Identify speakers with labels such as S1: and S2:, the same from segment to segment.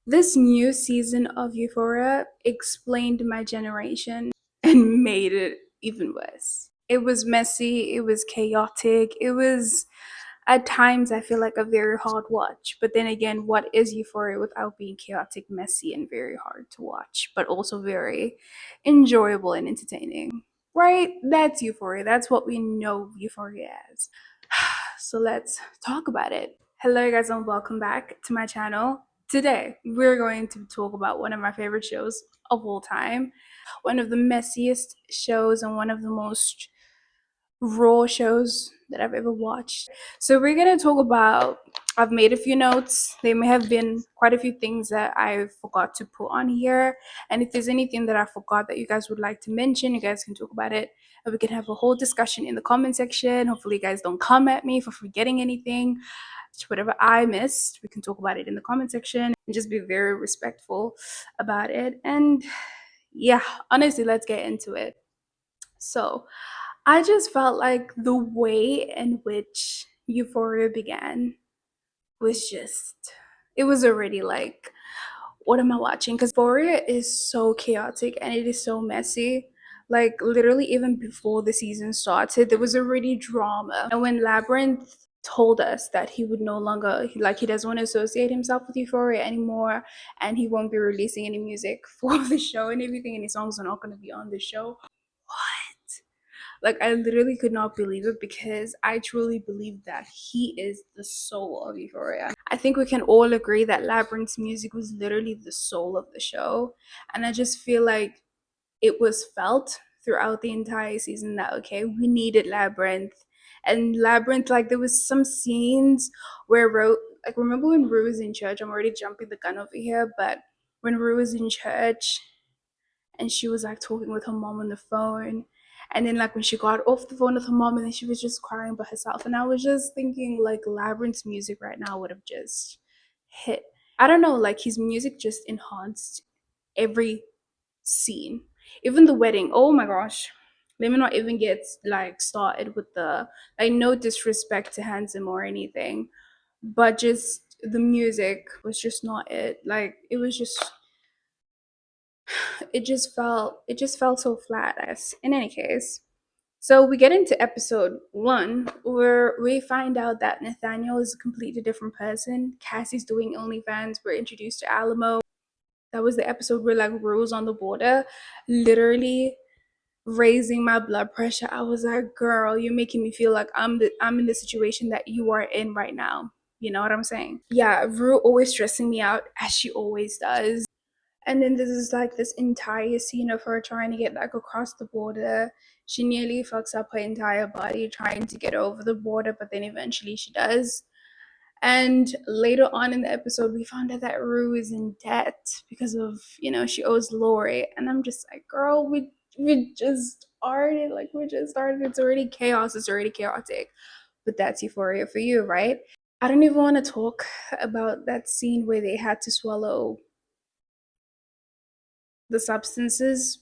S1: This new season of Euphoria explained my generation and made it even worse. It was messy, it was chaotic, it was at times I feel like a very hard watch. But then again, what is Euphoria without being chaotic, messy, and very hard to watch, but also very enjoyable and entertaining? Right? That's Euphoria. That's what we know Euphoria as. So let's talk about it. Hello, guys, and welcome back to my channel. Today, we're going to talk about one of my favorite shows of all time, one of the messiest shows, and one of the most raw shows that I've ever watched. So, we're going to talk about. I've made a few notes. There may have been quite a few things that I forgot to put on here. And if there's anything that I forgot that you guys would like to mention, you guys can talk about it. And we can have a whole discussion in the comment section. Hopefully, you guys don't come at me for forgetting anything. Whatever I missed, we can talk about it in the comment section and just be very respectful about it. And yeah, honestly, let's get into it. So, I just felt like the way in which Euphoria began was just, it was already like, what am I watching? Because Euphoria is so chaotic and it is so messy. Like, literally, even before the season started, there was already drama. And when Labyrinth told us that he would no longer, like, he doesn't want to associate himself with Euphoria anymore and he won't be releasing any music for the show and everything, any songs are not going to be on the show. What? Like, I literally could not believe it because I truly believe that he is the soul of Euphoria. I think we can all agree that Labyrinth's music was literally the soul of the show. And I just feel like it was felt throughout the entire season that, okay, we needed Labyrinth. And Labyrinth, like, there was some scenes where like, remember when Rue was in church? I'm already jumping the gun over here, but when Rue was in church and she was like talking with her mom on the phone, and then like when she got off the phone with her mom and then she was just crying by herself, and I was just thinking like Labyrinth's music right now would have just hit. I don't know, like his music just enhanced every scene, even the wedding. Oh my gosh, let me not even get like started with the, like, no disrespect to Handsome or anything, but just the music was just not it. Like, it was just, it just felt so flat. As in any case, so we get into episode 1 where we find out that Nathaniel is a completely different person. Cassie's doing OnlyFans. We're introduced to Alamo. That was the episode where like Rose on the border, literally raising my blood pressure. I was like, girl, you're making me feel like I'm in the situation that you are in right now. You know what I'm saying? Yeah, Rue always stressing me out as she always does. And then this is like this entire scene of her trying to get like across the border. She nearly fucks up her entire body trying to get over the border, but then eventually she does. And later on in the episode, we found out that Rue is in debt because of, she owes Lori. And I'm just like, girl, we just started. Like, we just started. It's already chaos. It's already chaotic. But that's Euphoria for you, right? I don't even want to talk about that scene where they had to swallow the substances,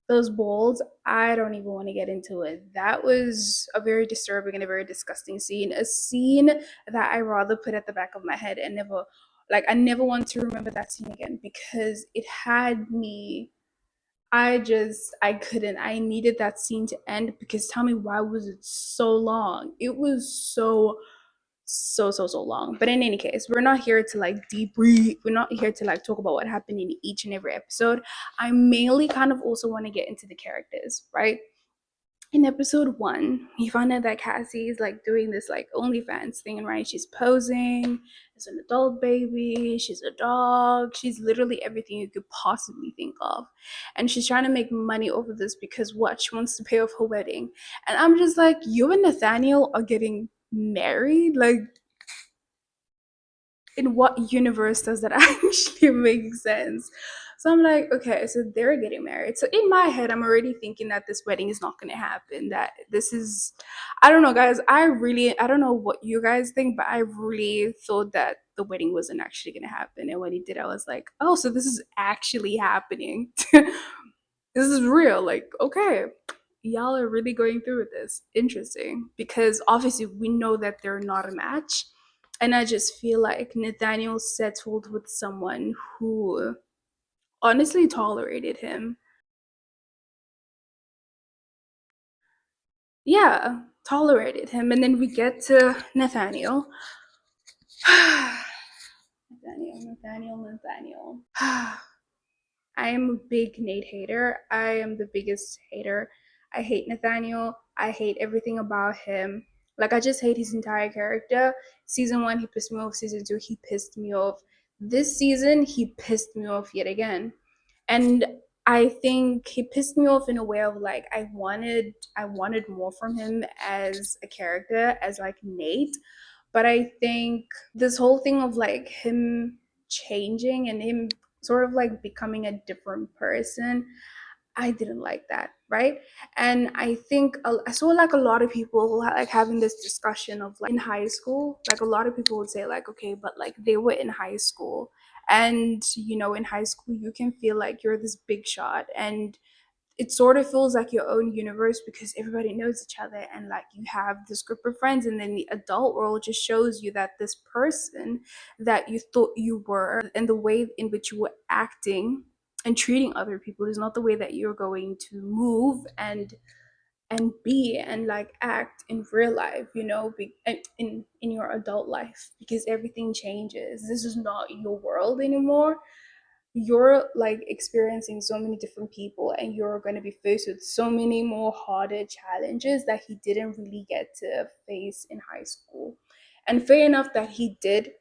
S1: those balls. I don't even want to get into it. That was a very disturbing and a very disgusting scene. A scene that I rather put at the back of my head and never, like, I never want to remember that scene again because it had me. I couldn't. I needed that scene to end because tell me, why was it so long? It was so long. But in any case, we're not here to like debrief. We're not here to like talk about what happened in each and every episode. I mainly kind of also want to get into the characters, right? In episode 1, you find out that Cassie is like doing this like OnlyFans thing, right? She's posing as an adult baby, she's a dog, she's literally everything you could possibly think of. And she's trying to make money over this because what? She wants to pay off her wedding. And I'm just like, you and Nathaniel are getting married? Like, in what universe does that actually make sense? So I'm like, okay, so they're getting married. So in my head, I'm already thinking that this wedding is not going to happen. That this is, I don't know, guys. I don't know what you guys think, but I really thought that the wedding wasn't actually going to happen. And when he did, I was like, oh, so this is actually happening. This is real. Like, okay, y'all are really going through with this. Interesting. Because obviously we know that they're not a match, And I just feel like Nathaniel settled with someone who honestly tolerated him. Yeah, tolerated him. And then we get to Nathaniel. Nathaniel. I am a big Nate hater. I am the biggest hater. I hate Nathaniel. I hate everything about him. Like, I just hate his entire character. Season one, he pissed me off. Season two, he pissed me off. This season, he pissed me off yet again. And I think he pissed me off in a way of like I wanted more from him as a character, as like Nate. But I think this whole thing of like him changing and him sort of like becoming a different person, I didn't like that, right? And I think I saw like a lot of people like having this discussion of like in high school, like a lot of people would say like, okay, but like they were in high school, and in high school you can feel like you're this big shot, and it sort of feels like your own universe because everybody knows each other and like you have this group of friends, and then the adult world just shows you that this person that you thought you were and the way in which you were acting and treating other people is not the way that you're going to move and be and like act in real life, in your adult life, because everything changes. This is not your world anymore. You're like experiencing so many different people, and you're going to be faced with so many more harder challenges that he didn't really get to face in high school. And fair enough that he did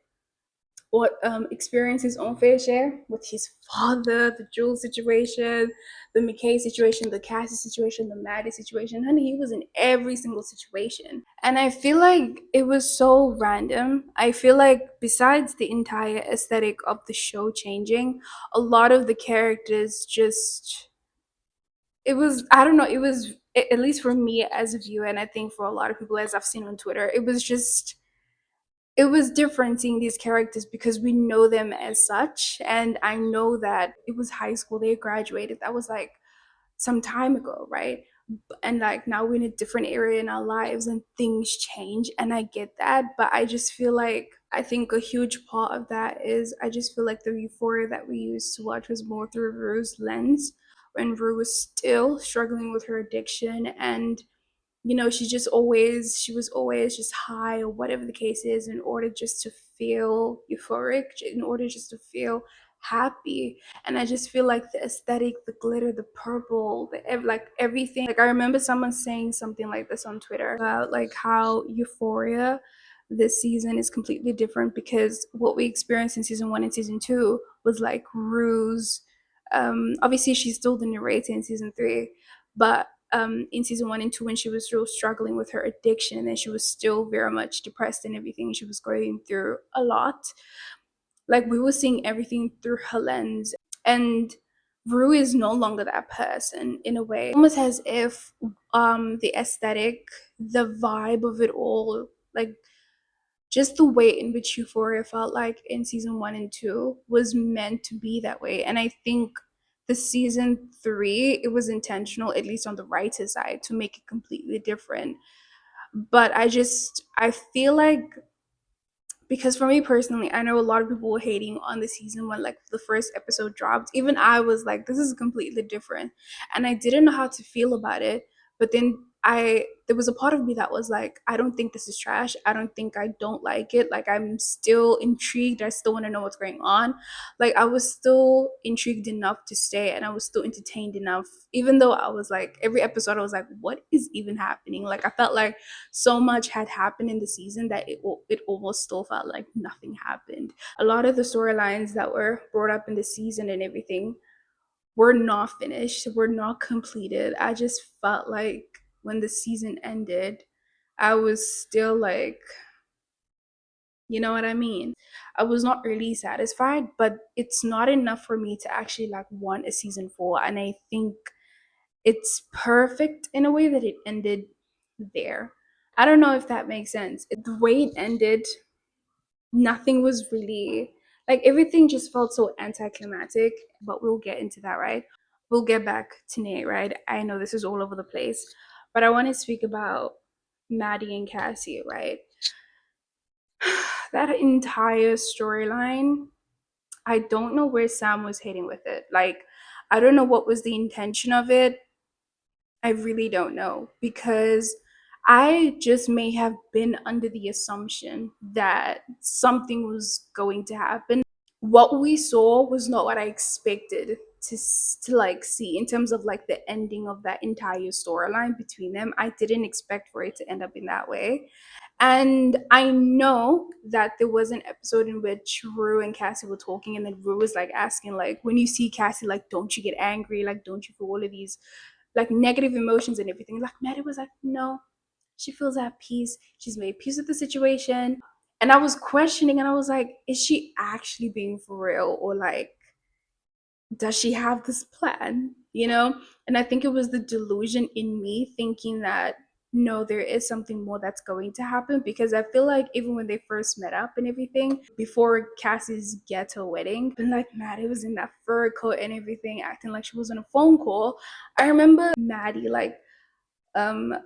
S1: what experience his own fair share with his father, the Jules situation, the McKay situation, the Cassie situation, the Maddie situation. Honey, he was in every single situation. And I feel like it was so random. I feel like besides the entire aesthetic of the show changing, a lot of the characters just it was I don't know, it was at least for me as a viewer, and I think for a lot of people as I've seen on Twitter, it was different seeing these characters because we know them as such. And I know that it was high school, they graduated, that was like some time ago, right? And like now we're in a different area in our lives and things change, and I get that. But I just feel like I think a huge part of that is I just feel like the Euphoria that we used to watch was more through Rue's lens, when Rue was still struggling with her addiction. And she was always just high or whatever the case is, in order just to feel euphoric, in order just to feel happy. And I just feel like the aesthetic, the glitter, the purple, like everything. Like I remember someone saying something like this on Twitter about like how Euphoria this season is completely different, because what we experienced in season one and season two was like Rue's. Obviously she's still the narrator in season three, but in season one and two, when she was still struggling with her addiction and she was still very much depressed and everything, she was going through a lot. Like we were seeing everything through her lens, and Rue is no longer that person in a way. Almost as if the aesthetic, the vibe of it all, like just the way in which Euphoria felt like in season one and two was meant to be that way. And I think the season three, it was intentional, at least on the writer's side, to make it completely different. But I feel like, because for me personally, I know a lot of people were hating on the season when like the first episode dropped. Even I was like, this is completely different, and I didn't know how to feel about it. But then there was a part of me that was like, I don't think this is trash. I don't like it. Like I'm still intrigued. I still want to know what's going on. Like I was still intrigued enough to stay, and I was still entertained enough, even though I was like every episode I was like, what is even happening? Like I felt like so much had happened in the season that it almost still felt like nothing happened. A lot of the storylines that were brought up in the season and everything were not finished, were not completed. I just felt like when the season ended, I was still like, you know what I mean? I was not really satisfied, but it's not enough for me to actually like want a season four. And I think it's perfect in a way that it ended there. I don't know if that makes sense. The way it ended, nothing was really like, everything just felt so anticlimactic, but we'll get into that, right? We'll get back to Nate, right? I know this is all over the place, but I want to speak about Maddie and Cassie, right? that entire storyline, I don't know where Sam was heading with it. Like, I don't know what was the intention of it. I really don't know because I just may have been under the assumption that something was going to happen. What we saw was not what I expected to like see in terms of like the ending of that entire storyline between them. I didn't expect for it to end up in that way. And I know that there was an episode in which Rue and Cassie were talking, and then Rue was like asking, like, when you see Cassie, like, don't you get angry? Like, don't you feel all of these like negative emotions and everything? Like, Maddie was like, no, she feels at peace. She's made peace with the situation. And I was questioning, and I was like, is she actually being for real? Or like, does she have this plan? You know? And I think it was the delusion in me thinking that no, there is something more that's going to happen, because I feel like even when they first met up and everything, before Cassie's ghetto wedding, and like Maddie was in that fur coat and everything, acting like she was on a phone call. I remember Maddie like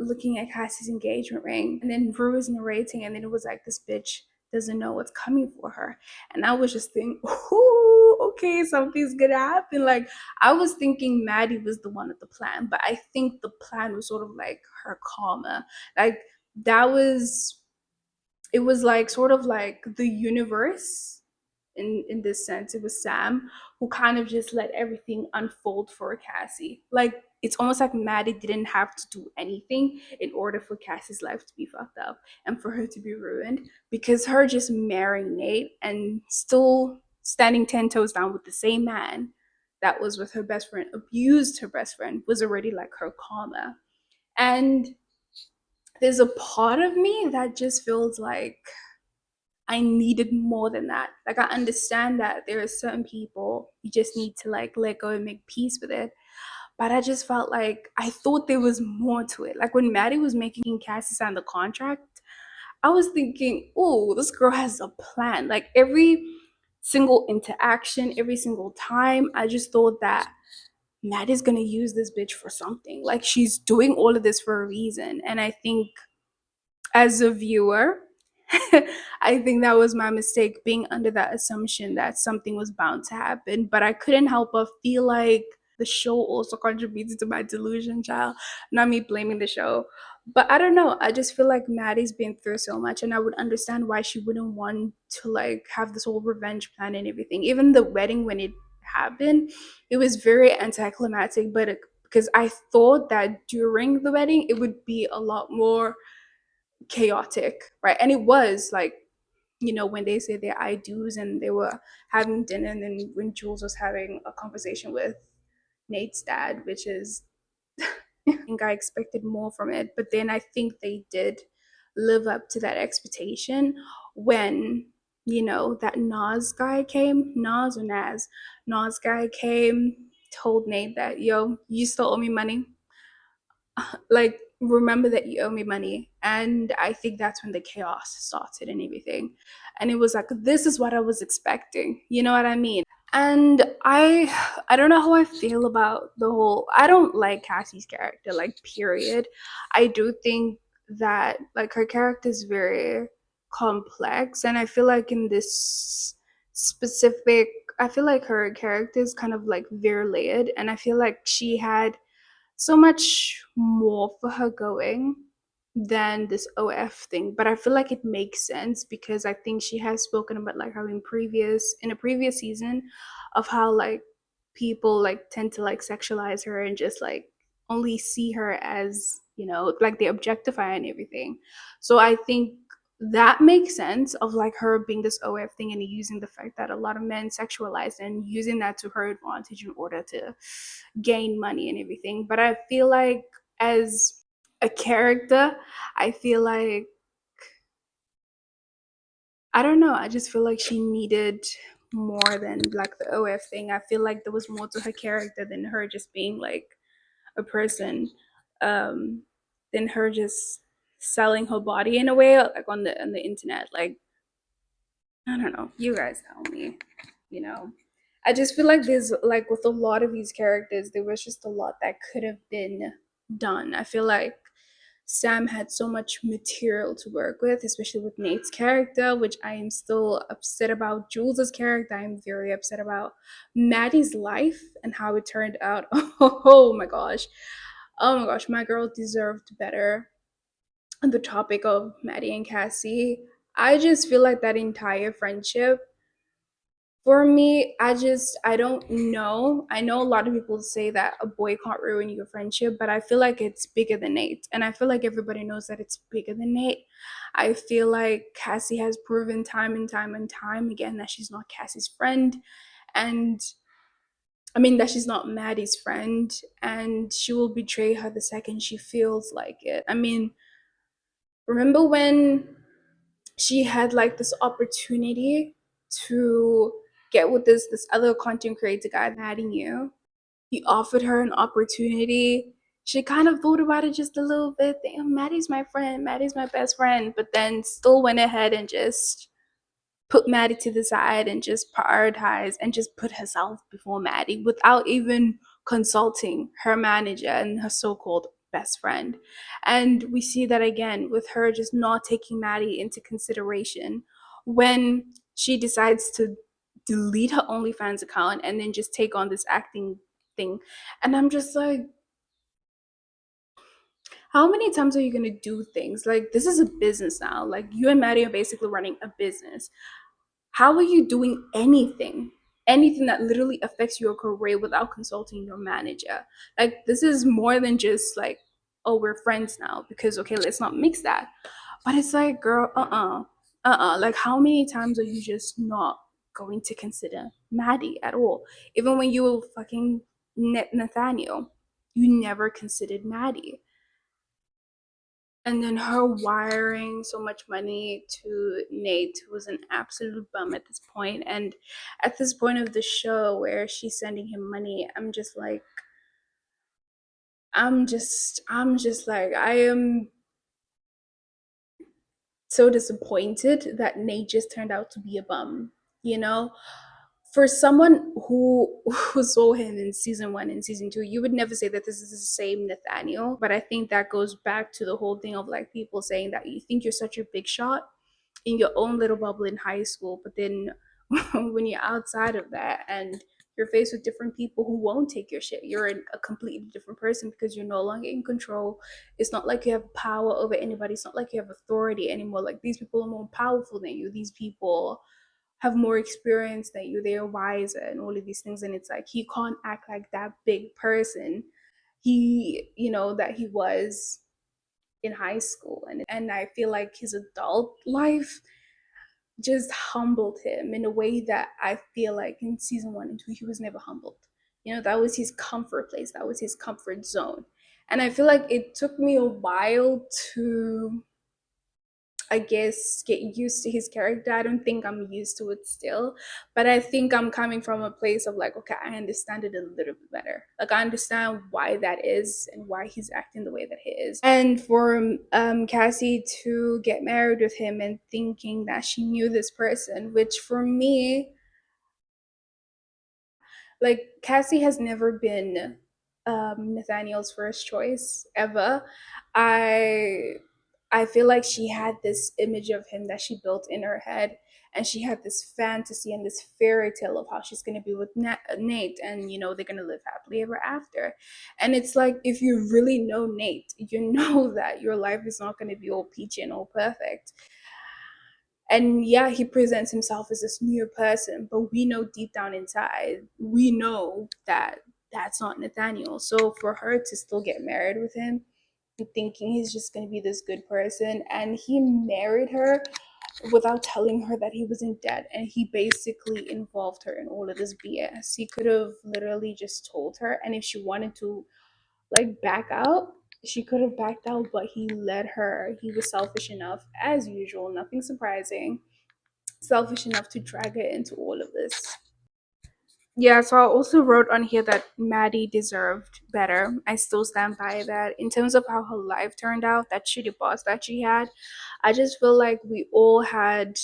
S1: looking at Cassie's engagement ring, and then Rue was narrating, and then it was like, this bitch doesn't know what's coming for her. And I was just thinking, ooh, okay, something's gonna happen. Like, I was thinking Maddie was the one with the plan, but I think the plan was sort of like her karma. Like, that was, it was like sort of like the universe, in this sense. It was Sam who kind of just let everything unfold for Cassie. Like, it's almost like Maddie didn't have to do anything in order for Cassie's life to be fucked up and for her to be ruined, because her just marrying Nate and still standing 10 toes down with the same man that was with her best friend, abused her best friend, was already like her karma. And there's a part of me that just feels like I needed more than that. Like, I understand that there are certain people you just need to like let go and make peace with it. But I just felt like I thought there was more to it. Like, when Maddie was making Cassie sign the contract, I was thinking, oh, this girl has a plan. Like, every single interaction, every single time, I just thought that Maddie's gonna use this bitch for something. Like, she's doing all of this for a reason. And I think as a viewer, I think that was my mistake, being under that assumption that something was bound to happen. But I couldn't help but feel like the show also contributed to my delusion, child. Not me blaming the show. But I don't know. I just feel like Maddie's been through so much, and I would understand why she wouldn't want to like have this whole revenge plan and everything. Even the wedding, when it happened, it was very anticlimactic, but because I thought that during the wedding it would be a lot more chaotic, right? And it was like, when they say their I do's and they were having dinner, and then when Jules was having a conversation with Nate's dad, which is, I think I expected more from it. But then I think they did live up to that expectation when, that Nas guy came, Nas or Naz, Nas guy came, told Nate that, yo, you still owe me money. Like, remember that you owe me money. And I think that's when the chaos started and everything. And it was like, this is what I was expecting, you know what I mean? And I don't know how I feel about the whole, I don't like Cassie's character, like, period. I do think that like her character is very complex, and I feel like in this specific, I feel like her character is kind of like very layered, and I feel like she had so much more for her going than this OF thing. But I feel like it makes sense, because I think she has spoken about like how in a previous season, of how like people like tend to like sexualize her and just like only see her as, like they objectify and everything. So I think that makes sense, of like her being this OF thing and using the fact that a lot of men sexualize and using that to her advantage in order to gain money and everything. But I feel like as a character, I feel like, I don't know, I just feel like she needed more than like the OF thing. I feel like there was more to her character than her just being like a person, um, than her just selling her body in a way, like on the internet. Like, I don't know. You guys tell me, you know. I just feel like there's like with a lot of these characters, there was just a lot that could have been done. I feel like Sam had so much material to work with, especially with Nate's character, which I am still upset about. Jules's character, I'm very upset about. Maddie's life and how it turned out. Oh my gosh. Oh my gosh, my girl deserved better. On the topic of Maddie and Cassie, I just feel like that entire friendship, for me, I don't know. I know a lot of people say that a boy can't ruin your friendship, but I feel like it's bigger than Nate. And I feel like everybody knows that it's bigger than Nate. I feel like Cassie has proven time and time and time again that she's not Cassie's friend. And I mean, that she's not Maddie's friend. And she will betray her the second she feels like it. I mean, remember when she had like this opportunity to get with this other content creator guy, Maddie knew. He offered her an opportunity. She kind of thought about it just a little bit. Damn, Maddie's my friend. Maddie's my best friend. But then still went ahead and just put Maddie to the side and just prioritize and just put herself before Maddie without even consulting her manager and her so-called best friend. And we see that again with her just not taking Maddie into consideration when she decides to delete her OnlyFans account and then just take on this acting thing. And I'm just like, how many times are you gonna do things? Like, this is a business now. Like, you and Maddie are basically running a business. How are you doing anything that literally affects your career without consulting your manager? Like, this is more than just like, oh, we're friends now, because okay, let's not mix that. But it's like, girl, like, how many times are you just not going to consider Maddie at all? Even when you were fucking Nathaniel, you never considered Maddie. And then her wiring so much money to Nate was an absolute bum at this point. And at this point of the show where she's sending him money, I'm just like, I am so disappointed that Nate just turned out to be a bum, you know? For someone who saw him in season 1 and season 2, you would never say that this is the same Nathaniel. But I think that goes back to the whole thing of like people saying that you think you're such a big shot in your own little bubble in high school, but then when you're outside of that and you're faced with different people who won't take your shit, you're a completely different person because you're no longer in control. It's not like you have power over anybody. It's not like you have authority anymore. Like, these people are more powerful than you. These people have more experience than you. They are wiser and all of these things. And it's like he can't act like that big person that he was in high school. And I feel like his adult life just humbled him in a way that I feel like in season 1 and 2 he was never humbled. That was his comfort place. That was his comfort zone. And I feel like it took me a while to, I guess, get used to his character. I don't think I'm used to it still, but I think I'm coming from a place of like, okay, I understand it a little bit better. Like, I understand why that is and why he's acting the way that he is. And for Cassie to get married with him and thinking that she knew this person, which for me, like, Cassie has never been Nathaniel's first choice ever. I I feel like she had this image of him that she built in her head, and she had this fantasy and this fairy tale of how she's gonna be with Nate, and they're gonna live happily ever after. And it's like, if you really know Nate, you know that your life is not gonna be all peachy and all perfect. And yeah, he presents himself as this new person, but we know deep down inside, we know that that's not Nathaniel. So for her to still get married with him and thinking he's just going to be this good person, and he married her without telling her that he was in debt, and he basically involved her in all of this BS. He could have literally just told her, and if she wanted to like back out, she could have backed out, but he let her. He was selfish enough, as usual, nothing surprising, selfish enough to drag her into all of this. Yeah, so I also wrote on here that Maddie deserved better. I still stand by that. In terms of how her life turned out, that shitty boss that she had, I just feel like we all had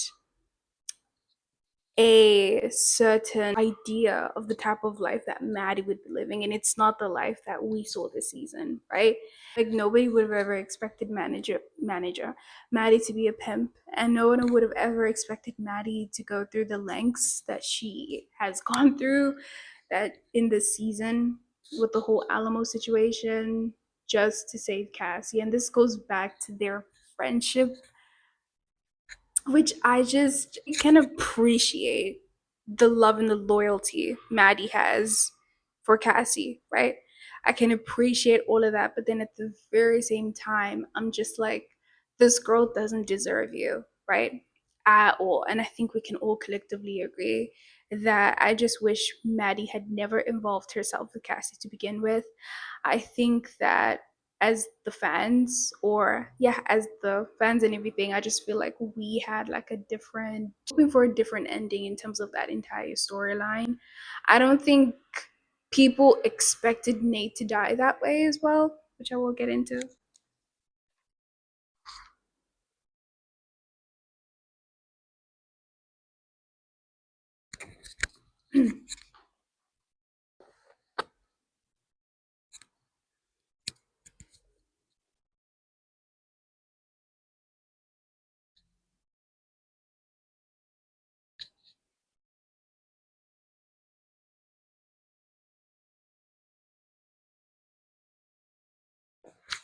S1: a certain idea of the type of life that Maddie would be living, and it's not the life that we saw this season, right? Like nobody would have ever expected manager Maddie to be a pimp, and no one would have ever expected Maddie to go through the lengths that she has gone through that in this season with the whole Alamo situation just to save Cassie. And this goes back to their friendship, which I just can appreciate the love and the loyalty Maddie has for Cassie, right? I can appreciate all of that, but then at the very same time, I'm just like, this girl doesn't deserve you, right? At all. And I think we can all collectively agree that I just wish Maddie had never involved herself with Cassie to begin with. I think that as the fans, or yeah, as the fans and everything, I just feel like we had like a different, hoping for a different ending in terms of that entire storyline. I don't think people expected Nate to die that way as well, which I will get into.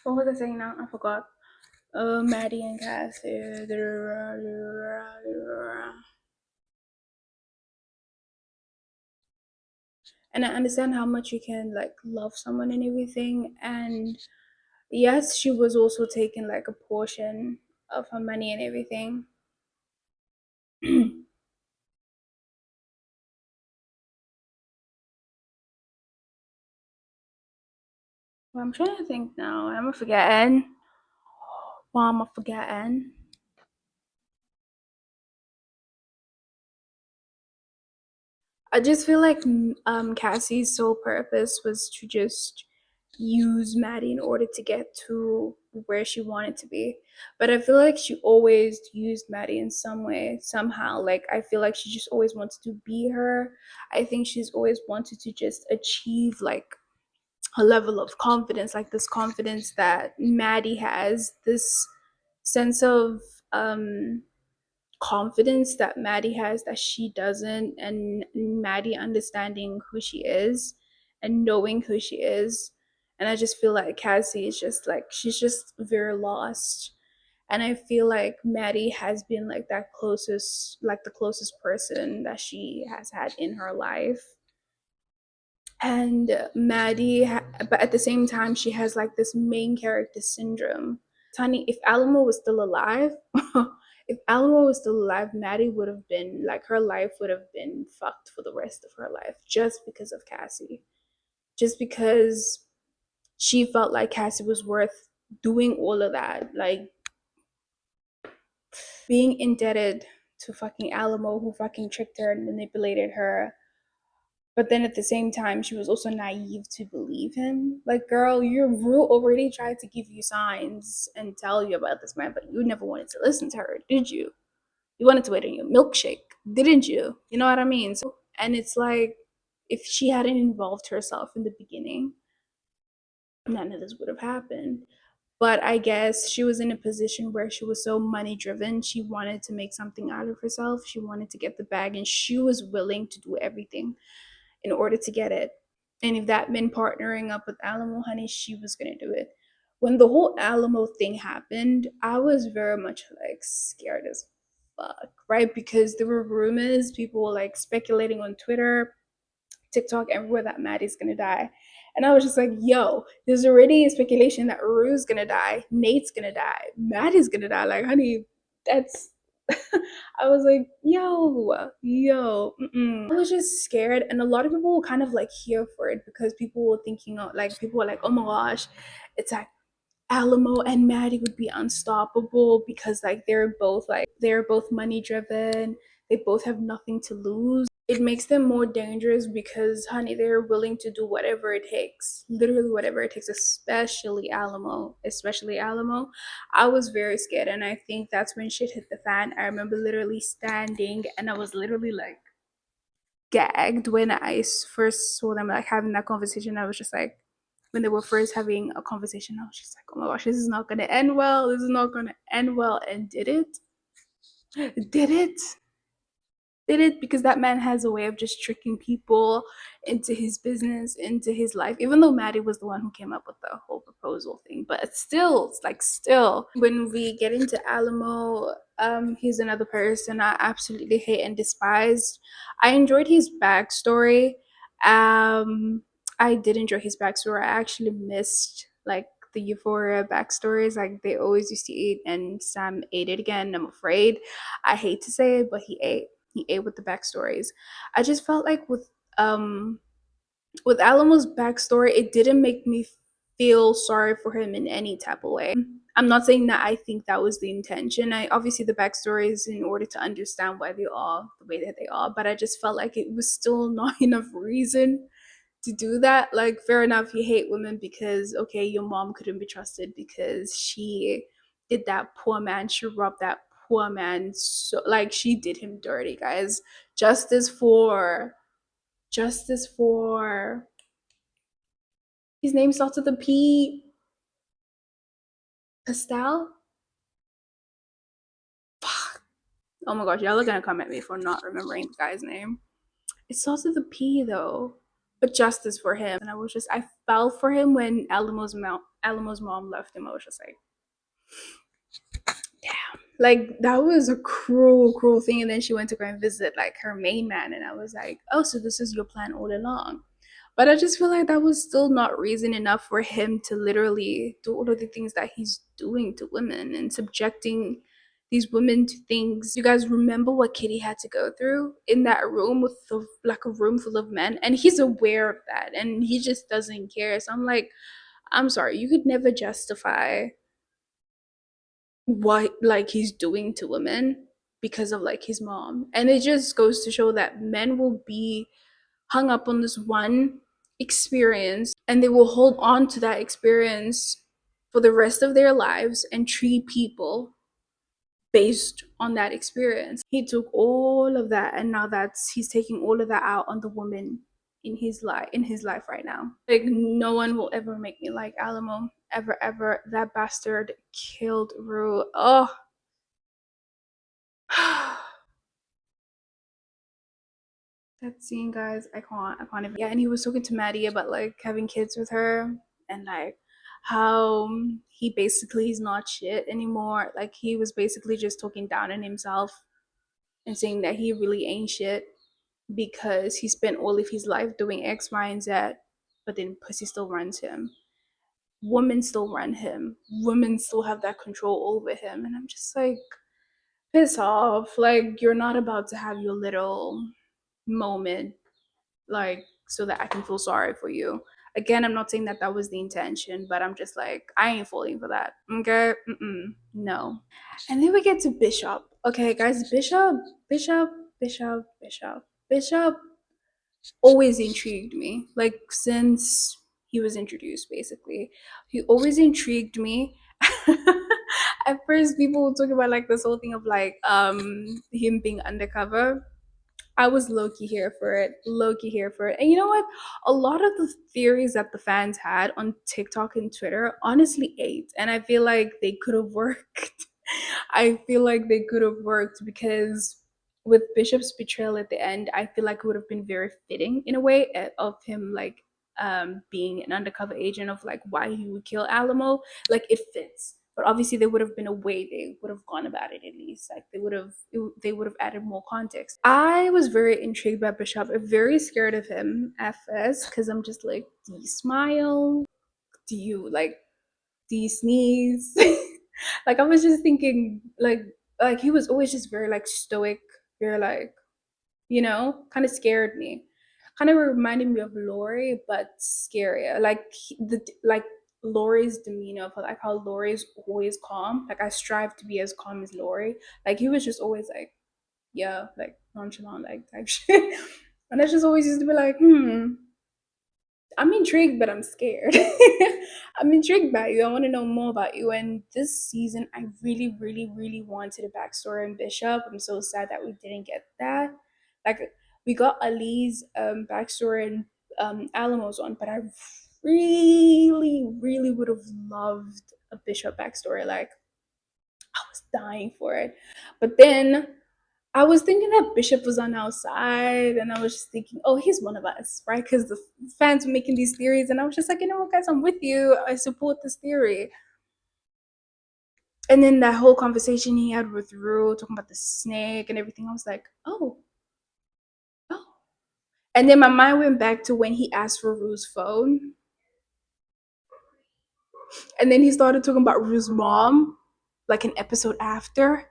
S1: What was I saying now? I forgot. Maddie and Cassie. And I understand how much you can like love someone and everything. And yes, she was also taking like a portion of her money and everything. Well, I'm trying to think now. I'm forgetting. Why am I forgetting? I just feel like Cassie's sole purpose was to just use Maddie in order to get to where she wanted to be. But I feel like she always used Maddie in some way, somehow. Like I feel like she just always wanted to be her. I think she's always wanted to just achieve like a level of confidence, like this confidence that Maddie has, this sense of um confidence that Maddie has that she doesn't, and Maddie understanding who she is and knowing who she is. And I just feel like Cassie is just like, she's just very lost. And I feel like Maddie has been like that closest, like the closest person that she has had in her life. And but at the same time, she has like this main character syndrome. Honey, if Alamo was still alive, if Alamo was still alive, Maddie would have been like, her life would have been fucked for the rest of her life just because of Cassie. Just because she felt like Cassie was worth doing all of that, like being indebted to fucking Alamo, who fucking tricked her and manipulated her. But then at the same time, she was also naive to believe him. Like, girl, your Rue already tried to give you signs and tell you about this man, but you never wanted to listen to her, did you? You wanted to wait on your milkshake, didn't you? You know what I mean? So, and it's like, if she hadn't involved herself in the beginning, none of this would have happened. But I guess she was in a position where she was so money driven. She wanted to make something out of herself. She wanted to get the bag, and she was willing to do everything in order to get it. And if that meant partnering up with Alamo, honey, she was gonna do it. When the whole Alamo thing happened, I was very much like scared as fuck, right? Because there were rumors, people were like speculating on Twitter, TikTok, everywhere that Maddie's gonna die. And I was just like, yo, there's already speculation that Rue's gonna die, Nate's gonna die, Maddie's gonna die. Like, honey, that's I was like, I was just scared, and a lot of people were kind of like here for it because people were thinking, of, like, people were like, oh my gosh, it's like Alamo and Maddie would be unstoppable because like they're both money driven. They both have nothing to lose. It makes them more dangerous because honey, they're willing to do whatever it takes. Literally whatever it takes, especially Alamo. Especially Alamo. I was very scared, and I think that's when shit hit the fan. I remember literally standing and I was literally like gagged when first saw them like having that conversation. I was just like, when they were first having a conversation, I was just like, oh my gosh, this is not gonna end well. This is not gonna end well. And did it? Did it? Did it? Because that man has a way of just tricking people into his business, into his life. Even though Maddie was the one who came up with the whole proposal thing, but still, it's like still. When we get into Alamo, he's another person I absolutely hate and despise. I enjoyed his backstory. Um, I did enjoy his backstory. I actually missed like the Euphoria backstories. Like they always used to eat, and Sam ate it again. I'm afraid. I hate to say it, but he ate with the backstories. I just felt like um with Alamo's backstory, it didn't make me feel sorry for him in any type of way. I'm not saying that I think that was the intention. I obviously the backstory is in order to understand why they are the way that they are, but I just felt like it was still not enough reason to do that. Like, fair enough, you hate women because okay, your mom couldn't be trusted because she did that poor man. She robbed that poor man. So, like, she did him dirty, guys. Justice for, justice for. His name starts with a P. Pastel. Fuck. Oh my gosh, y'all are gonna come at me for not remembering the guy's name. It starts with a P though. But justice for him. And I fell for him when Alamo's mom left him. I was just like, like that was a cruel thing. And then she went to go and visit like her main man, and I was like, oh, so this is your plan all along. But I just feel like that was still not reason enough for him to literally do all of the things that he's doing to women and subjecting these women to things. You guys remember what Kitty had to go through in that room with like a room full of men, and he's aware of that, and he just doesn't care. So I'm like, I'm sorry, you could never justify what like he's doing to women because of like his mom. And it just goes to show that men will be hung up on this one experience, and they will hold on to that experience for the rest of their lives and treat people based on that experience. He took all of that, and now that's he's taking all of that out on the woman in his life right now. Like, no one will ever make me like Alamo, ever. That bastard killed Rue. Oh. That scene, guys, I can't even. Yeah, and he was talking to Maddie about like having kids with her, and like how he basically is not shit anymore. Like, he was basically just talking down on himself and saying that he really ain't shit because he spent all of his life doing X, Y, and Z, but then pussy still runs him. Women still run him. Women still have that control over him, and I'm just like, piss off. Like, you're not about to have your little moment, like, so that I can feel sorry for you. Again, I'm not saying that that was the intention, but I'm just like, I ain't falling for that. Okay, no. And then we get to Bishop. Okay, guys, Bishop always intrigued me. Like, since he was introduced, basically, he always intrigued me. At first, people would talk about like this whole thing of like him being undercover. I was low key here for it. Low key here for it. And you know what? A lot of the theories that the fans had on TikTok and Twitter honestly ate. And I feel like they could have worked. I feel like they could have worked because with Bishop's betrayal at the end, I feel like it would have been very fitting in a way of him like being an undercover agent of like why he would kill Alamo. Like, it fits. But obviously there would have been a way they would have gone about it, at least like they would have added more context. I was very intrigued by Bishop, very scared of him at first because I'm just like, do you smile, do you sneeze? Like, I was just thinking like he was always just very like stoic, very like, kind of scared me. Kind of reminded me of Lori, but scarier. Like, Lori's demeanor, but like how Lori's always calm. Like, I strive to be as calm as Lori. Like, he was just always like, yeah, like nonchalant, like type shit. And I just always used to be like, I'm intrigued, but I'm scared. I'm intrigued by you. I want to know more about you. And this season, I really wanted a backstory on Bishop. I'm so sad that we didn't get that. Like, We got Ali's backstory and Alamo's on, but I really, really would have loved a Bishop backstory. Like, I was dying for it. But then I was thinking that Bishop was on our side, and I was just thinking, oh, he's one of us, right? Because the fans were making these theories, and I was just like, you know what, guys, I'm with you. I support this theory. And then that whole conversation he had with Rue, talking about the snake and everything, I was like, oh, oh. And then my mind went back to when he asked for Rue's phone, and then he started talking about Rue's mom, like an episode after.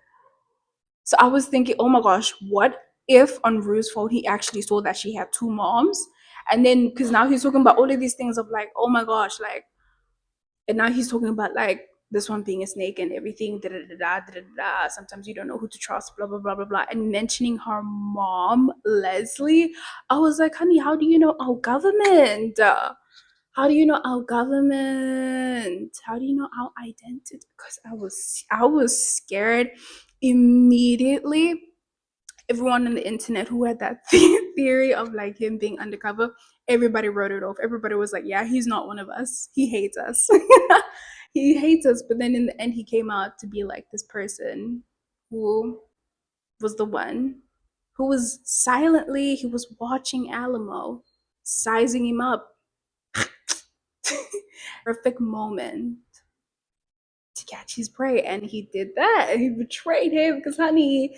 S1: So I was thinking, oh my gosh, what if on Rue's phone he actually saw that she had two moms? And then, because now he's talking about all of these things of like, oh my gosh, like, and now he's talking about like this one being a snake and everything, da da da da da da da. Sometimes you don't know who to trust, blah blah blah blah blah. And mentioning her mom, Leslie, I was like, honey, how do you know our government? How do you know our government? How do you know our identity? Because I was scared immediately. Everyone on the internet who had that theory of like him being undercover, everybody wrote it off. Everybody was like, yeah, he's not one of us. He hates us. He hates us. But then in the end, he came out to be like this person who was the one who was silently, he was watching Alamo, sizing him up. Perfect moment to catch his prey. And he did that. And he betrayed him because, honey,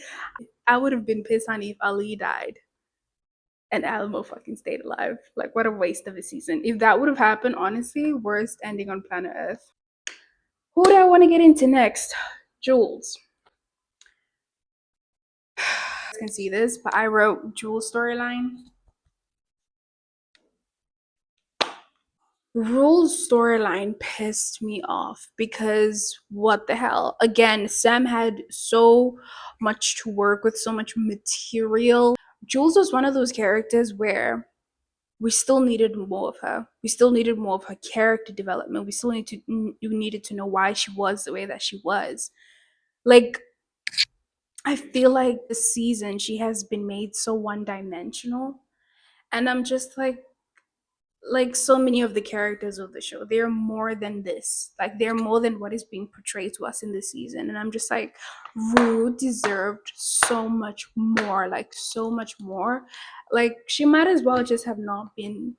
S1: I would have been pissed, honey, if Ali died and Alamo fucking stayed alive. Like, what a waste of a season. If that would have happened, honestly, worst ending on planet Earth. Who do I want to get into next? Jules. You guys can see this, but I wrote Jules' storyline. Rule's storyline pissed me off because what the hell? Again, Sam had so much to work with, so much material. Jules was one of those characters where we still needed more of her. We still needed more of her character development. We still needed to know why she was the way that she was. Like, I feel like this season she has been made so one-dimensional, and I'm just like so many of the characters of the show, they're more than this. Like, they're more than what is being portrayed to us in this season. And I'm just like, Rue deserved so much more, like so much more. Like, she might as well just have not been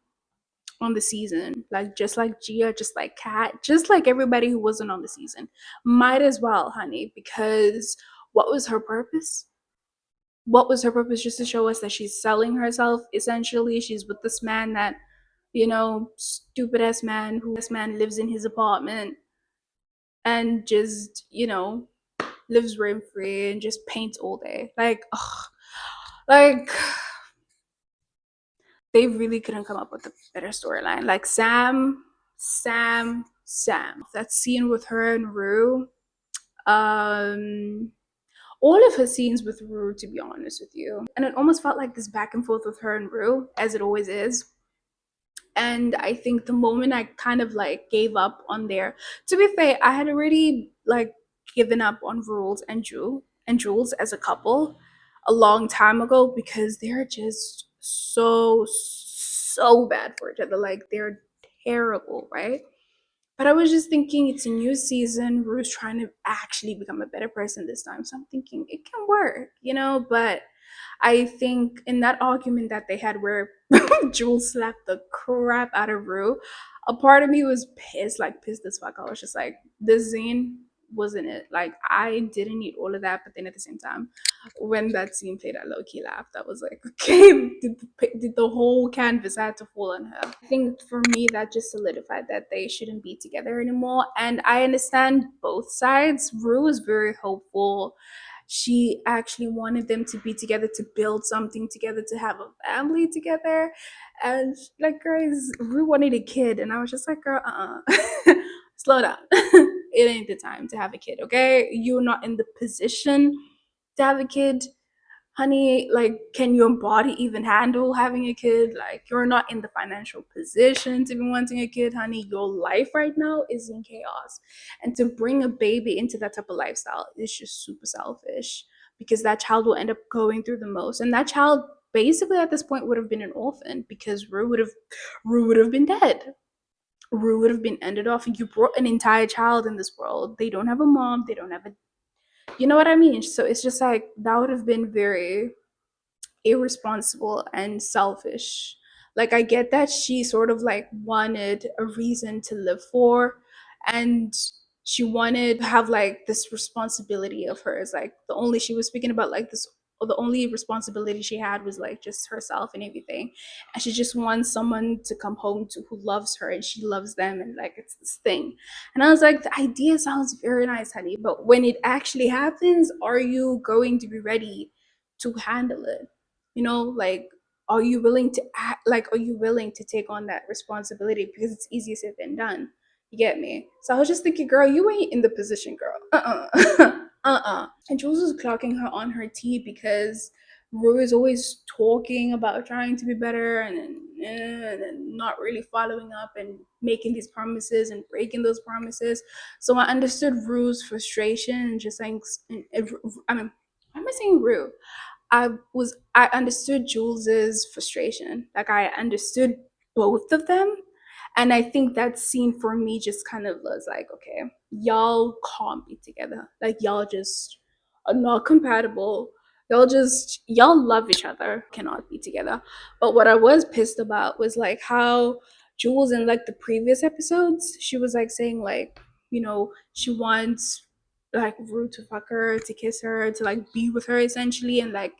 S1: on the season. Like, just like Gia, just like Kat, just like everybody who wasn't on the season. Might as well, honey, because what was her purpose? What was her purpose? Just to show us that she's selling herself, essentially. She's with this man that, stupid ass man who this man lives in his apartment and just, lives rent free and just paints all day. Like, ugh, like they really couldn't come up with a better storyline. Like Sam. That scene with her and Rue. Um all of her scenes with Rue, to be honest with you. And it almost felt like this back and forth with her and Rue, as it always is. And I think the moment I kind of like gave up on there, to be fair, I had already like given up on Rules and Jules as a couple a long time ago because they're just so bad for each other. Like, they're terrible, right? But I was just thinking it's a new season. Rue's trying to actually become a better person this time. So I'm thinking it can work, but I think in that argument that they had where Jules slapped the crap out of Rue, a part of me was pissed, like pissed as fuck. I was just like, this scene wasn't it. Like, I didn't need all of that, but then at the same time, when that scene played, I low key laughed. I was like, okay, did the whole canvas had to fall on her? I think for me, that just solidified that they shouldn't be together anymore. And I understand both sides. Rue was very hopeful. She actually wanted them to be together, to build something together, to have a family together. And like, guys, Rue wanted a kid, and I was just like, girl, slow down. It ain't the time to have a kid, okay? You're not in the position to have a kid, honey. Like, can your body even handle having a kid? Like, you're not in the financial position to be wanting a kid, honey. Your life right now is in chaos, and to bring a baby into that type of lifestyle is just super selfish, because that child will end up going through the most, and that child basically at this point would have been an orphan because Rue would have been dead. Rue would have been ended off. You brought an entire child in this world. They don't have a mom. They don't have a, you know what I mean? So it's just like that would have been very irresponsible and selfish. Like I get that she sort of like wanted a reason to live for, and she wanted to have like this responsibility of hers. Like the only she was speaking about like this, or the only responsibility she had was like just herself and everything. And she just wants someone to come home to who loves her and she loves them, and like it's this thing. And I was like, the idea sounds very nice, honey, but when it actually happens, are you going to be ready to handle it? Like, are you willing to act, like, are you willing to take on that responsibility? Because it's easier said than done. You get me? So I was just thinking, girl, you ain't in the position, girl. And Jules was clocking her on her tea because Rue is always talking about trying to be better, and not really following up and making these promises and breaking those promises. So I understood Rue's frustration and just saying, I mean, why am I saying Rue? I understood Jules's frustration. Like I understood both of them. And I think that scene for me just kind of was like, okay, y'all can't be together. Like y'all just are not compatible. Y'all love each other, cannot be together. But what I was pissed about was like how Jules in like the previous episodes, she was like saying like, she wants like Rue to fuck her, to kiss her, to like be with her essentially, and like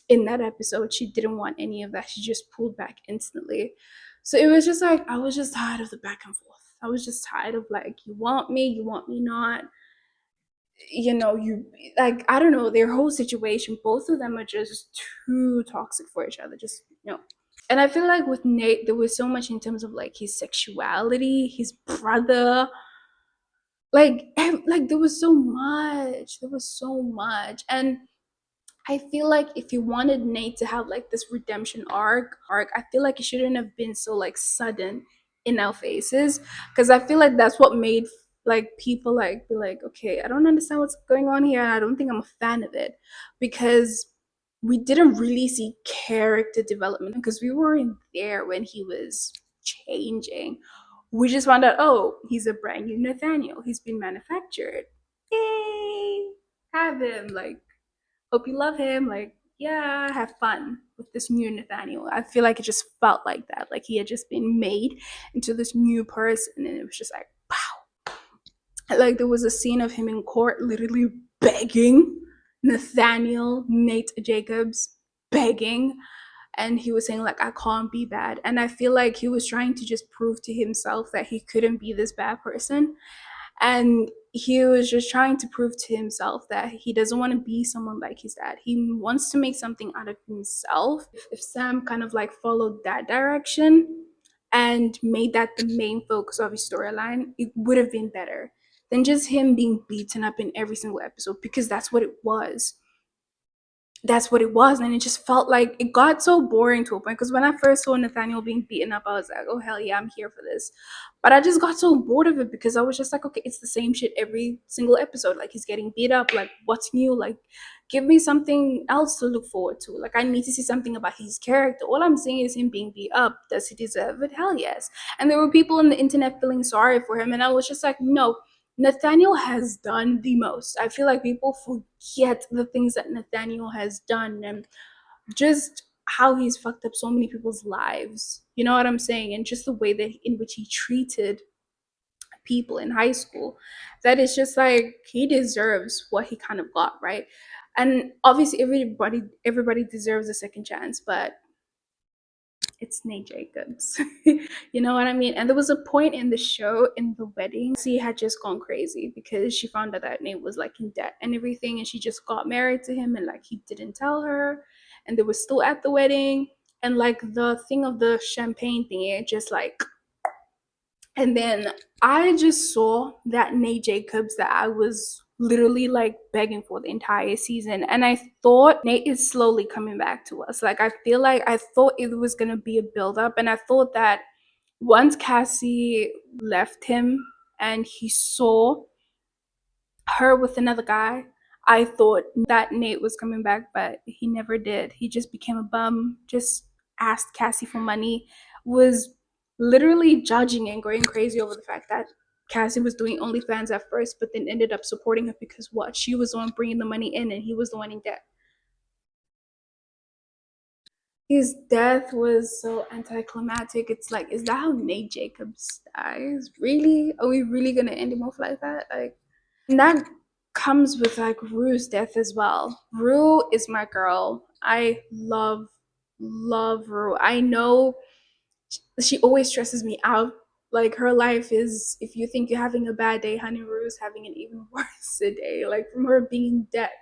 S1: in that episode she didn't want any of that. She just pulled back instantly. So it was just like I was just tired of the back and forth. I was just tired of like, you want me not. You like, I don't know, their whole situation, both of them are just too toxic for each other, just and I feel like with Nate there was so much in terms of like his sexuality, his brother, like there was so much. And I feel like if you wanted Nate to have like this redemption arc, I feel like it shouldn't have been so like sudden in our faces, because I feel like that's what made like people like be like, okay, I don't understand what's going on here, and I don't think I'm a fan of it, because we didn't really see character development because we weren't there when he was changing. We just found out, oh, he's a brand new Nathaniel. He's been manufactured. Yay! Have him. Like, hope you love him. Like, yeah, have fun with this new Nathaniel. I feel like it just felt like that. Like he had just been made into this new person, and it was just like, wow. Like there was a scene of him in court literally begging Nathaniel, Nate Jacobs, begging. And he was saying like, I can't be bad. And I feel like he was trying to just prove to himself that he couldn't be this bad person, and he was just trying to prove to himself that he doesn't want to be someone like his dad. He wants to make something out of himself. If Sam kind of like followed that direction and made that the main focus of his storyline, it would have been better than just him being beaten up in every single episode, because that's what it was. And it just felt like it got so boring to a point, because when I first saw Nathaniel being beaten up, I was like, oh hell yeah, I'm here for this. But I just got so bored of it because I was just like, okay, it's the same shit every single episode. Like he's getting beat up, like what's new? Like give me something else to look forward to. Like I need to see something about his character. All I'm seeing is him being beat up. Does he deserve it? Hell yes. And there were people on the internet feeling sorry for him, and I was just like, no, Nathaniel has done the most. I feel like people forget the things that Nathaniel has done, and just how he's fucked up so many people's lives. You know what I'm saying? And just the way that in which he treated people in high school. That is just like he deserves what he kind of got, right? And obviously everybody deserves a second chance, but it's Nate Jacobs. You know what I mean? And there was a point in the show, in the wedding, she had just gone crazy because she found out that Nate was like in debt and everything, and she just got married to him, and like he didn't tell her, and they were still at the wedding, and like the thing of the champagne thing, it just like, and then I just saw that Nate Jacobs that I was literally like begging for the entire season. And I thought Nate is slowly coming back to us. Like I feel like I thought it was gonna be a build up, and I thought that once Cassie left him and he saw her with another guy, I thought that Nate was coming back, but he never did. He just became a bum, just asked Cassie for money, was literally judging and going crazy over the fact that Cassie was doing OnlyFans at first, but then ended up supporting her because what? She was the one bringing the money in and he was the one in debt. His death was so anticlimactic. It's like, is that how Nate Jacobs dies? Really? Are we really gonna end him off like that? Like, and that comes with like Rue's death as well. Rue is my girl. I love Rue. I know she always stresses me out. Like her life is, if you think you're having a bad day, honey, Rue's having an even worse day. Like from her being in debt,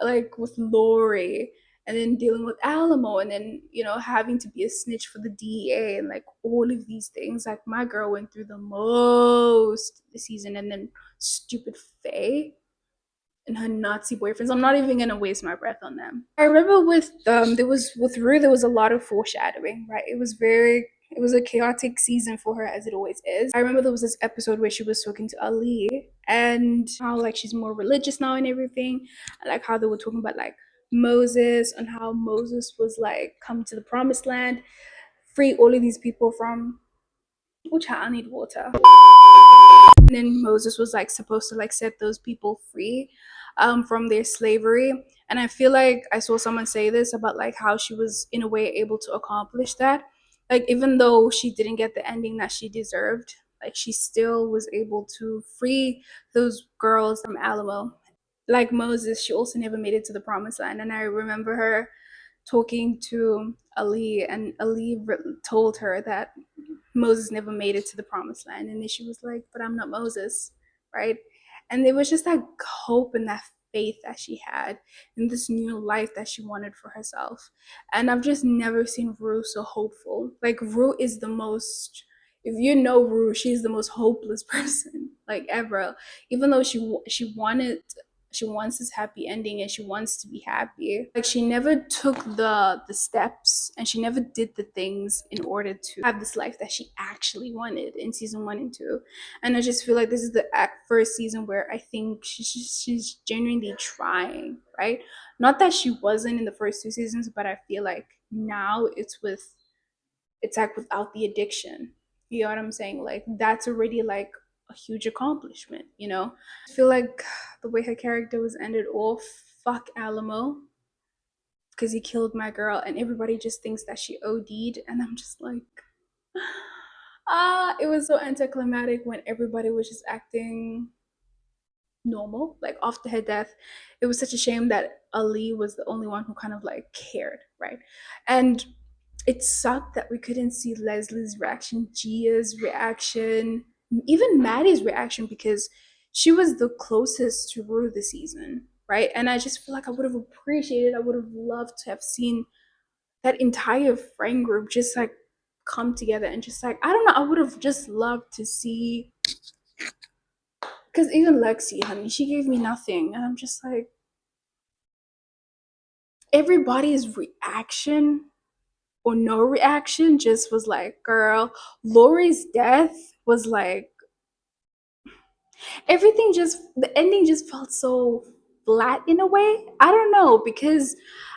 S1: like with Lori, and then dealing with Alamo, and then having to be a snitch for the DEA, and like all of these things. Like my girl went through the most this season, and then stupid Faye and her Nazi boyfriends. I'm not even gonna waste my breath on them. I remember with Rue there was a lot of foreshadowing, right? It was a chaotic season for her as it always is. I remember there was this episode where she was talking to Ali and how like she's more religious now and everything. And like how they were talking about like Moses and how Moses was like come to the promised land, free all of these people from which I need water. And then Moses was like supposed to like set those people free from their slavery. And I feel like I saw someone say this about like how she was in a way able to accomplish that. Like even though she didn't get the ending that she deserved, like she still was able to free those girls from Alamo. Like Moses, she also never made it to the promised land. And I remember her talking to Ali, and Ali told her that Moses never made it to the promised land. And then she was like, but I'm not Moses, right? And there was just that hope and that faith that she had in this new life that she wanted for herself. And I've just never seen Rue so hopeful. Like Rue is the most, if you know Rue, she's the most hopeless person like ever. Even though she wants this happy ending and she wants to be happy, like she never took the steps and she never did the things in order to have this life that she actually wanted in season 1 and 2. And I just feel like this is the first season where I think she's genuinely trying, right? Not that she wasn't in the first 2 seasons, but I feel like now it's like without the addiction. You know what I'm saying? Like that's already like a huge accomplishment, you know? I feel like the way her character was ended off, fuck Alamo, because he killed my girl and everybody just thinks that she OD'd. And I'm just like, it was so anticlimactic when everybody was just acting normal, like after her death. It was such a shame that Ali was the only one who kind of like cared, right? And it sucked that we couldn't see Leslie's reaction, Gia's reaction, even Maddie's reaction, because she was the closest to Rue this season, right? And I just feel like I would have appreciated, I would have loved to have seen that entire friend group just like come together and just like, I don't know, I would have just loved to see, because even Lexi, honey, she gave me nothing. And I'm just like, everybody's reaction or no reaction just was like, girl, Lori's death was like, everything just, the ending just felt so flat in a way. I don't know, because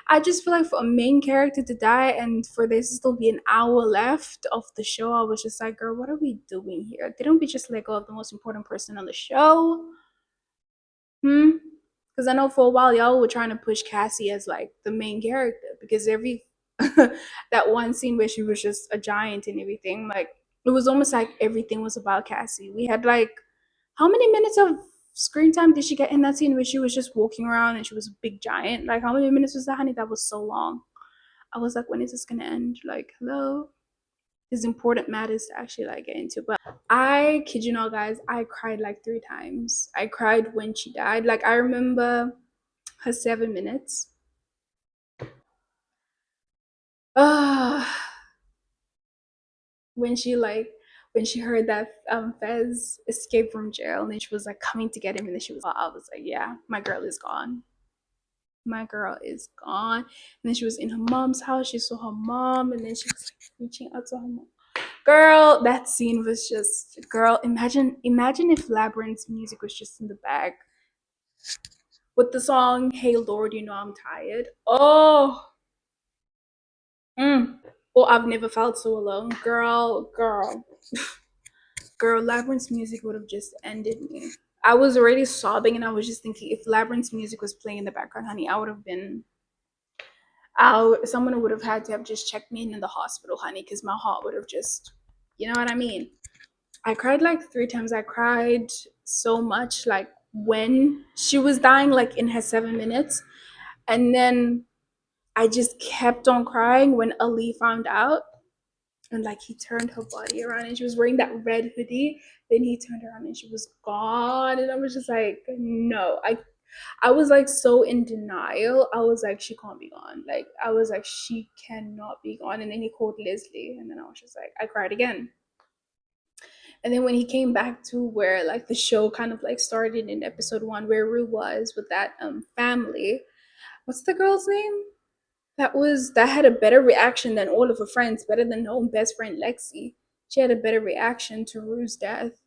S1: I just feel like for a main character to die and for there to still be an hour left of the show, I was just like, girl, what are we doing here? Didn't we just let go of the most important person on the show? Because I know for a while y'all were trying to push Cassie as like the main character, because every that one scene where she was just a giant and everything, like it was almost like everything was about Cassie. We had like, how many minutes of screen time did she get in that scene where she was just walking around and she was a big giant? Like how many minutes was that, honey? That was so long. I was like, when is this gonna end? Like, hello? It's important matters to actually like get into. But I kid you not, guys, I cried like 3 times. I cried when she died. Like I remember her 7 minutes. Ah, when she like when she heard that Fez escaped from jail and then she was like coming to get him and then she was, I was like, yeah, my girl is gone. My girl is gone. And then she was in her mom's house. She saw her mom and then she was like reaching out to her mom. Girl, that scene was just, girl, imagine if Labyrinth's music was just in the back. with the song "Hey Lord, You Know I'm Tired." Oh, mm. Oh, I've never felt so alone, girl. Labyrinth's music would have just ended me. I was already sobbing, and I was just thinking, if Labyrinth's music was playing in the background, honey, I would have been out. Someone would have had to have just checked me in the hospital, honey, because my heart would have just, you know what I mean? I cried like 3 times. I cried so much, like when she was dying, like in her 7 minutes. And then I just kept on crying when Ali found out. And like he turned her body around and she was wearing that red hoodie. Then he turned around and she was gone. And I was just like, no. I was like so in denial. I was like, she can't be gone. Like I was like, she cannot be gone. And then he called Leslie. And then I was just like, I cried again. And then when he came back to where like the show kind of like started in episode 1, where Rue was with that family. What's the girl's name? That had a better reaction than all of her friends, better than her own best friend Lexi. She had a better reaction to Rue's death.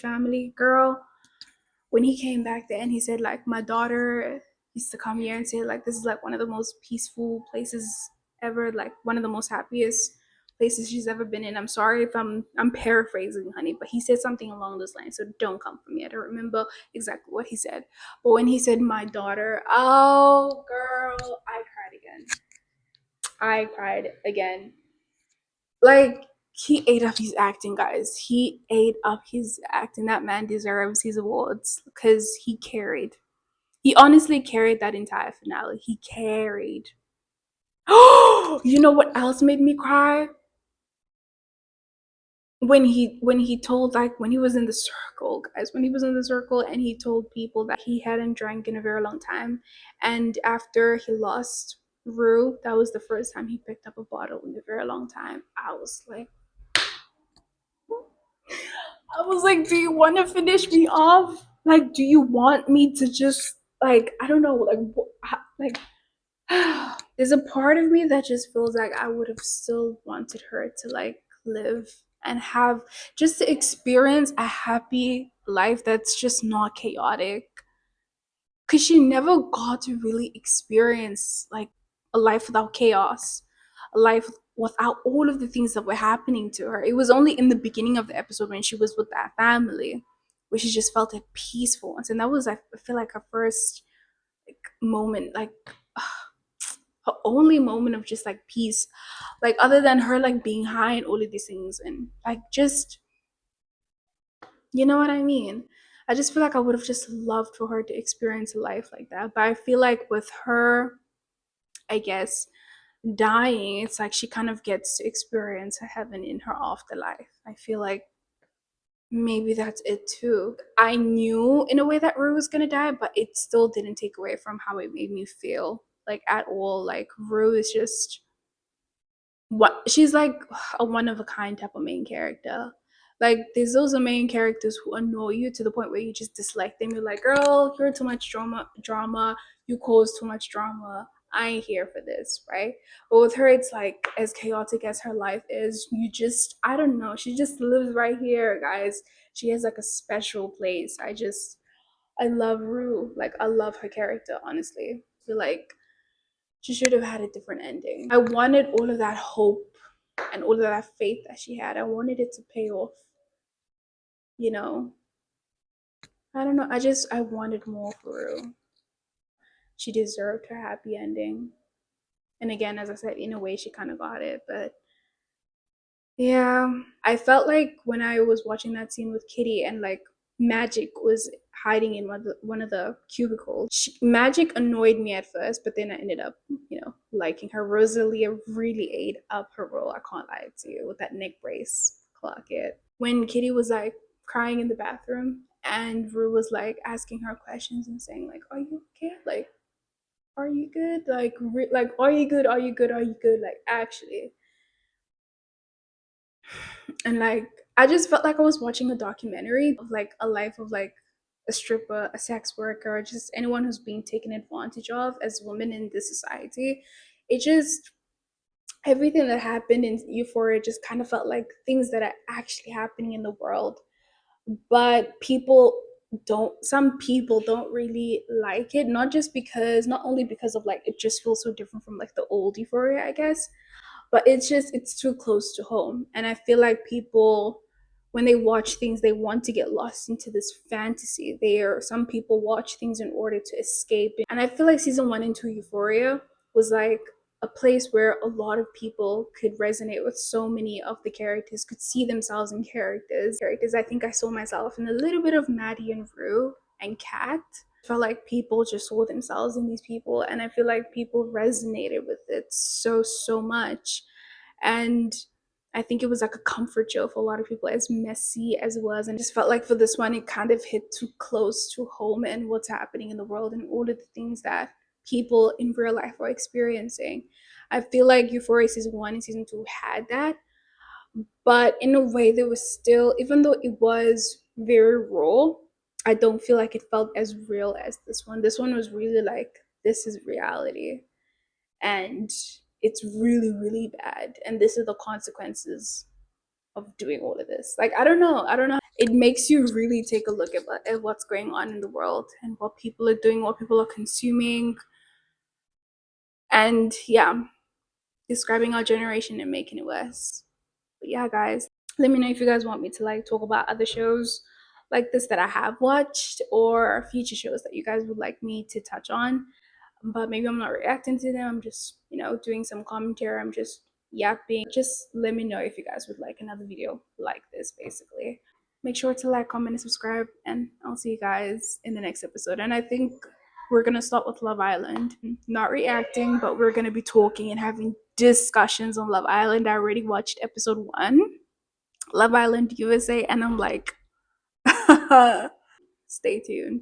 S1: Family girl, when he came back there and he said like my daughter used to come here and say like this is like one of the most peaceful places ever, like one of the most happiest places she's ever been in. I'm sorry if I'm paraphrasing, honey, but he said something along those lines, so don't come for me. I don't remember exactly what he said, but when he said my daughter, oh girl, I cried again. I cried again. Like he ate up his acting, guys. He ate up his acting. That man deserves his awards because he carried. He honestly carried that entire finale. He carried. You know what else made me cry? When he told, like, when he was in the circle, guys, when he was in the circle and he told people that he hadn't drank in a very long time, and after he lost Rue, that was the first time he picked up a bottle in a very long time. I was like, do you want to finish me off? Like, do you want me to just like, I don't know, like there's a part of me that just feels like I would have still wanted her to like live and have just to experience a happy life that's just not chaotic, because she never got to really experience like a life without chaos, a life without all of the things that were happening to her. It was only in the beginning of the episode when she was with that family where she just felt like peaceful, and that was, I feel like, her first like moment, like her only moment of just like peace, like other than her like being high and all of these things, and like just, you know what I mean? I just feel like I would have just loved for her to experience a life like that. But I feel like with her, I guess, dying, it's like she kind of gets to experience a heaven in her afterlife. I feel like maybe that's it too. I knew in a way that Rue was gonna die, but it still didn't take away from how it made me feel, like at all. Like Rue is just what she's like, a one of a kind type of main character. Like there's those main characters who annoy you to the point where you just dislike them. You're like, girl, you're too much drama, you cause too much drama. I ain't here for this, right? But with her, it's like as chaotic as her life is, you just, I don't know, she just lives right here, guys. She has like a special place. I love Rue. Like I love her character, honestly. I feel like she should have had a different ending. I wanted all of that hope and all of that faith that she had. I wanted it to pay off, you know. I don't know. I wanted more for Rue. She deserved her happy ending. And again, as I said, in a way she kind of got it, but yeah, I felt like when I was watching that scene with Kitty and like Magic was hiding in one of the cubicles. Magic annoyed me at first, but then I ended up, liking her. Rosalia really ate up her role. I can't lie to you with that neck brace. Clock it. When Kitty was like crying in the bathroom and Rue was like asking her questions and saying like, "Are you okay? Like, are you good? Like, are you good? Are you good? Are you good? Like, actually." And like I just felt like I was watching a documentary of like a life of like a stripper, a sex worker, just anyone who's being taken advantage of as women in this society. It just, everything that happened in Euphoria just kind of felt like things that are actually happening in the world, but people don't some people don't really like it, not only because of like it just feels so different from like the old Euphoria, I guess, but it's too close to home. And I feel like people, when they watch things, they want to get lost into this fantasy. Some people watch things in order to escape. And I feel like season 1 and 2 Euphoria was like a place where a lot of people could resonate with so many of the characters, could see themselves in characters. I think I saw myself in a little bit of Maddie and Rue and Kat. I felt like people just saw themselves in these people, and I feel like people resonated with it so much. And I think it was like a comfort show for a lot of people, as messy as it was. And I just felt like for this one, it kind of hit too close to home and what's happening in the world and all of the things that people in real life are experiencing. I feel like Euphoria season 1 and season 2 had that, but in a way, there was still, even though it was very raw, I don't feel like it felt as real as this one. This one was really like, this is reality, and it's really bad, and this is the consequences of doing all of this. Like, I don't know, it makes you really take a look at what's going on in the world and what people are doing, what people are consuming. And yeah, describing our generation and making it worse. But yeah, guys, let me know if you guys want me to like talk about other shows like this that I have watched, or future shows that you guys would like me to touch on. But maybe I'm not reacting to them. I'm just, doing some commentary. I'm just yapping. Just let me know if you guys would like another video like this, basically. Make sure to like, comment, and subscribe, and I'll see you guys in the next episode. And I think we're gonna start with Love Island. Not reacting, but we're gonna be talking and having discussions on Love Island. I already watched episode 1, Love Island USA, and I'm like, stay tuned.